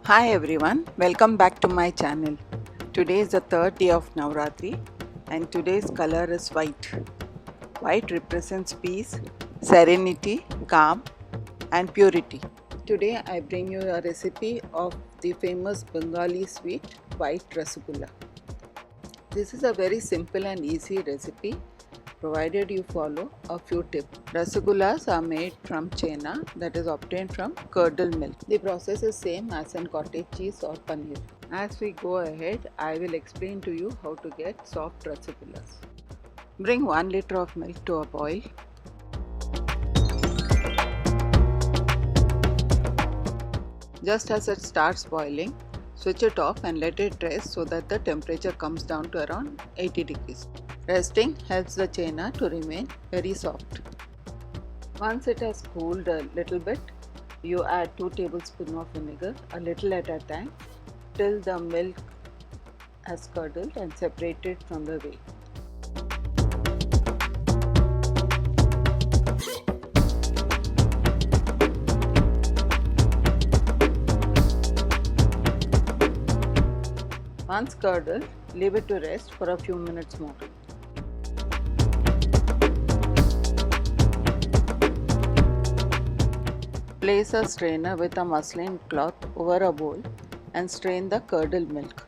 Hi everyone, welcome back to my channel. Today is the third day of Navraatri and today's color is white. White represents peace, serenity, calm and purity. Today I bring you a recipe of the famous Bengali sweet white rasgulla. This is a very simple and easy recipe provided you follow a few tips. Rasgullas are made from chena, that is obtained from curdled milk. The process is same as in cottage cheese or paneer. As we go ahead, I will explain to you how to get soft rasgullas. Bring 1 liter of milk to a boil. Just as it starts boiling, switch it off and let it rest so that the temperature comes down to around 80 degrees. Resting helps the chena to remain very soft. Once it has cooled a little bit, you add 2 tablespoons of vinegar, a little at a time, till the milk has curdled and separated from the whey. Once curdled, leave it to rest for a few minutes more. Place a strainer with a muslin cloth over a bowl and strain the curdled milk.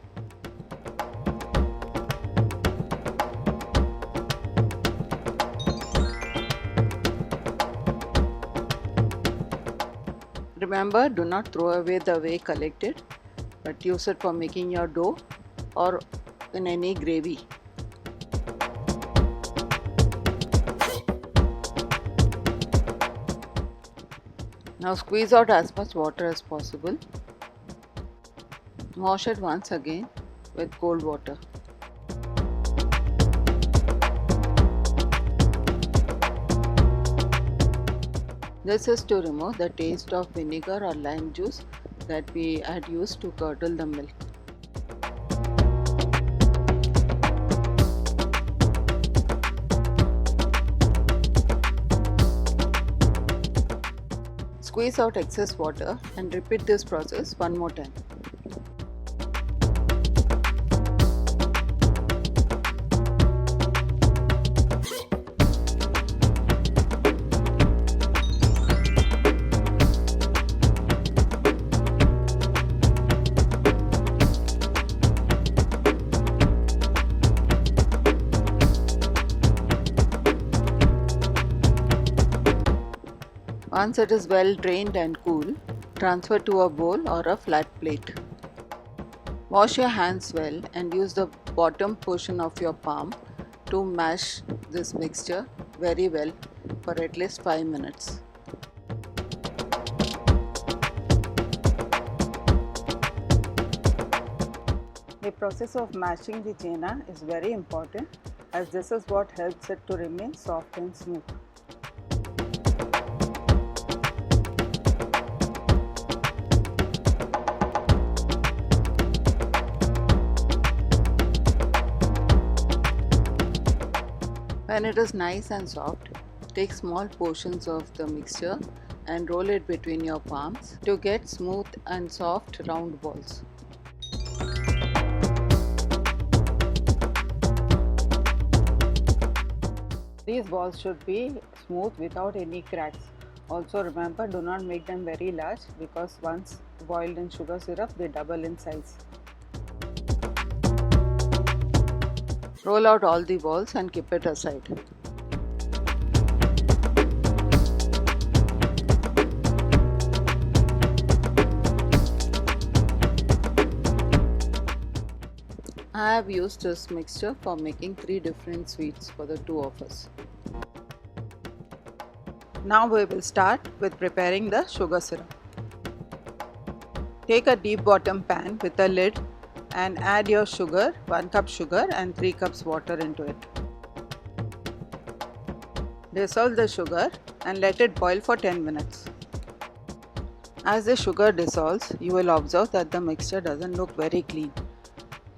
Remember, do not throw away the whey collected, but use it for making your dough or in any gravy. Now squeeze out as much water as possible. Wash it once again with cold water. This is to remove the taste of vinegar or lime juice that we had used to curdle the milk. Squeeze out excess water and repeat this process one more time. Once it is well drained and cool, transfer to a bowl or a flat plate. Wash your hands well and use the bottom portion of your palm to mash this mixture very well for at least 5 minutes. The process of mashing the chena is very important as this is what helps it to remain soft and smooth. When it is nice and soft, take small portions of the mixture and roll it between your palms to get smooth and soft round balls. These balls should be smooth without any cracks. Also remember, do not make them very large because once boiled in sugar syrup, they double in size. Roll out all the balls and keep it aside. I have used this mixture for making 3 different sweets for the 2 of us. Now we will start with preparing the sugar syrup. Take a deep bottom pan with a lid and add your sugar, 1 cup sugar and 3 cups water into it. Dissolve the sugar and let it boil for 10 minutes. As the sugar dissolves, you will observe that the mixture doesn't look very clean.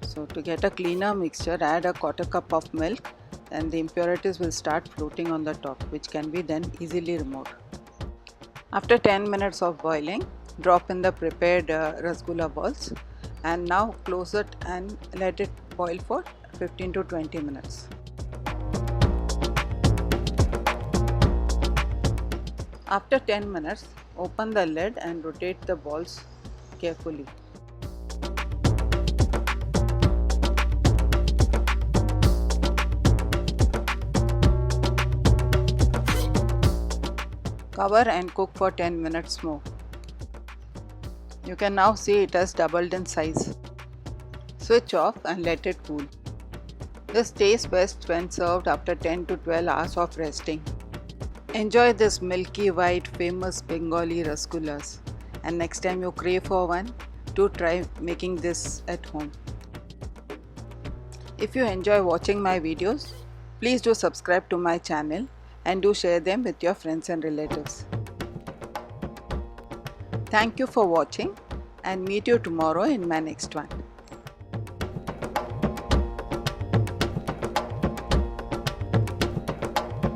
So to get a cleaner mixture, add a 1/4 cup of milk and the impurities will start floating on the top, which can be then easily removed. After 10 minutes of boiling, drop in the prepared rasgulla balls and now close it and let it boil for 15 to 20 minutes. After 10 minutes, open the lid and rotate the balls carefully. Cover and cook for 10 minutes more. You can now see it has doubled in size. Switch off and let it cool. This tastes best when served after 10 to 12 hours of resting. Enjoy this Milky White famous Bengali Rasgullas, and next time you crave for one, do try making this at home. If you enjoy watching my videos, please do subscribe to my channel and do share them with your friends and relatives. Thank you for watching and meet you tomorrow in my next one.